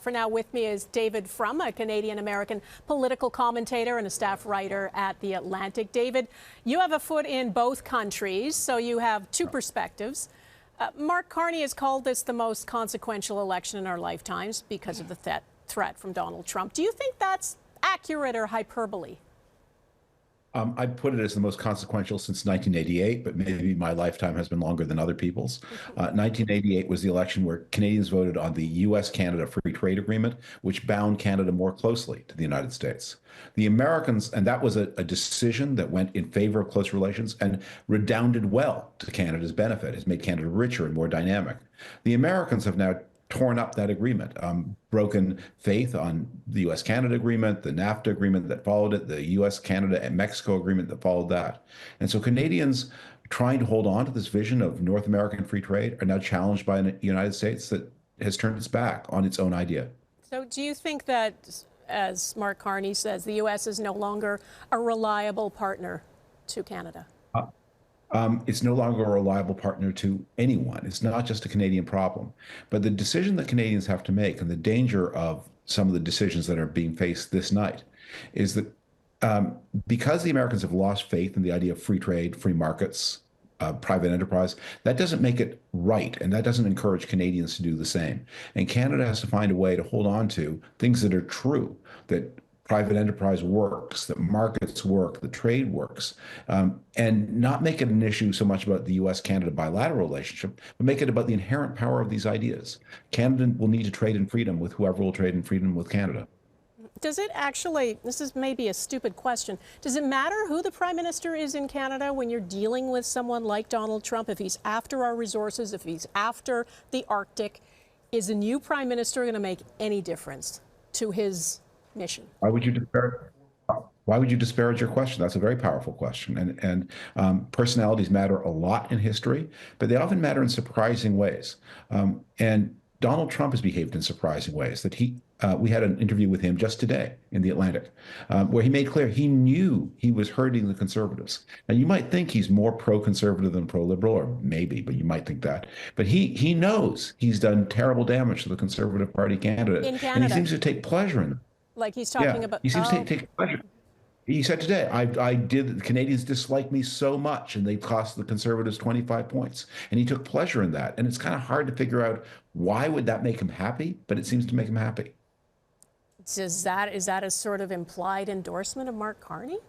For now, with me is David Frum, a Canadian-American political commentator and a staff writer at The Atlantic. David, you have a foot in both countries, so you have two perspectives. Mark Carney has called this the most consequential election in our lifetimes because of the threat from Donald Trump. Do you think that's accurate or hyperbole? I'd put it as the most consequential since 1988, but maybe my lifetime has been longer than other people's. 1988 was the election where Canadians voted on the U.S.-Canada Free Trade Agreement, which bound Canada more closely to the United States. The Americans, and that was a decision that went in favor of close relations and redounded well to Canada's benefit. It's made Canada richer and more dynamic. The Americans have now torn up that agreement, broken faith on the U.S.-Canada agreement, the NAFTA agreement that followed it, the U.S.-Canada and Mexico agreement that followed that. And so Canadians trying to hold on to this vision of North American free trade are now challenged by a United States that has turned its back on its own idea. So do you think that, as Mark Carney says, the U.S. is no longer a reliable partner to Canada? It's no longer a reliable partner to anyone. It's not just a Canadian problem. But the decision that Canadians have to make, and the danger of some of the decisions that are being faced this night, is that because the Americans have lost faith in the idea of free trade, free markets, private enterprise, that doesn't make it right, and that doesn't encourage Canadians to do the same. And Canada has to find a way to hold on to things that are true, that private enterprise works, that markets work, that trade works, and not make it an issue so much about the U.S.-Canada bilateral relationship, but make it about the inherent power of these ideas. Canada will need to trade in freedom with whoever will trade in freedom with Canada. Does it actually, this is maybe a stupid question, does it matter who the Prime Minister is in Canada when you're dealing with someone like Donald Trump? If he's after our resources, if he's after the Arctic, is a new Prime Minister going to make any difference to his mission? Why would you disparage your question? That's a very powerful question. And personalities matter a lot in history, but they often matter in surprising ways. And Donald Trump has behaved in surprising ways. That we had an interview with him just today in The Atlantic, where he made clear he knew he was hurting the conservatives. And you might think he's more pro-conservative than pro-liberal, or maybe, but you might think that. But he knows he's done terrible damage to the Conservative Party candidate. In Canada. And he seems to take pleasure in it. Like he's talking about. He seems to take pleasure. He said today, the Canadians dislike me so much, and they cost the Conservatives 25 points. And he took pleasure in that. And it's kind of hard to figure out why would that make him happy, but it seems to make him happy. Is that a sort of implied endorsement of Mark Carney?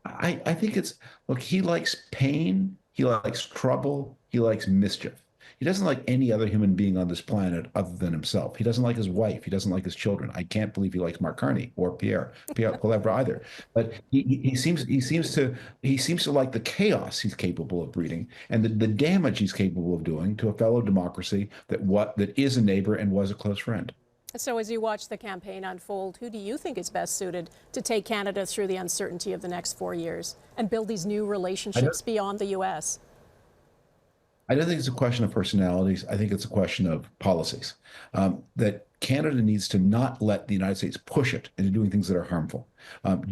I think it's, look, he likes pain, he likes trouble, he likes mischief. He doesn't like any other human being on this planet other than himself. He doesn't like his wife. He doesn't like his children. I can't believe he likes Mark Carney or Pierre Poilievre either. But he seems to like the chaos he's capable of breeding and the damage he's capable of doing to a fellow democracy that is a neighbor and was a close friend. So as you watch the campaign unfold, who do you think is best suited to take Canada through the uncertainty of the next 4 years and build these new relationships beyond the U.S.? I don't think it's a question of personalities. I think it's a question of policies. That Canada needs to not let the United States push it into doing things that are harmful.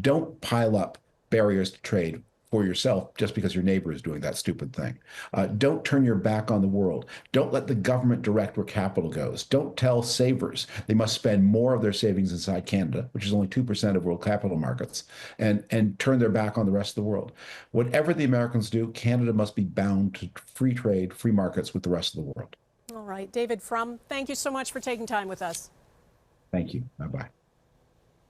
Don't pile up barriers to trade for yourself just because your neighbor is doing that stupid thing. Don't turn your back on the world. Don't let the government direct where capital goes. Don't tell savers they must spend more of their savings inside Canada, which is only 2% of world capital markets, and turn their back on the rest of the world. Whatever the Americans do, Canada must be bound to free trade, free markets with the rest of the world. All right. David Frum, thank you so much for taking time with us. Thank you. Bye-bye.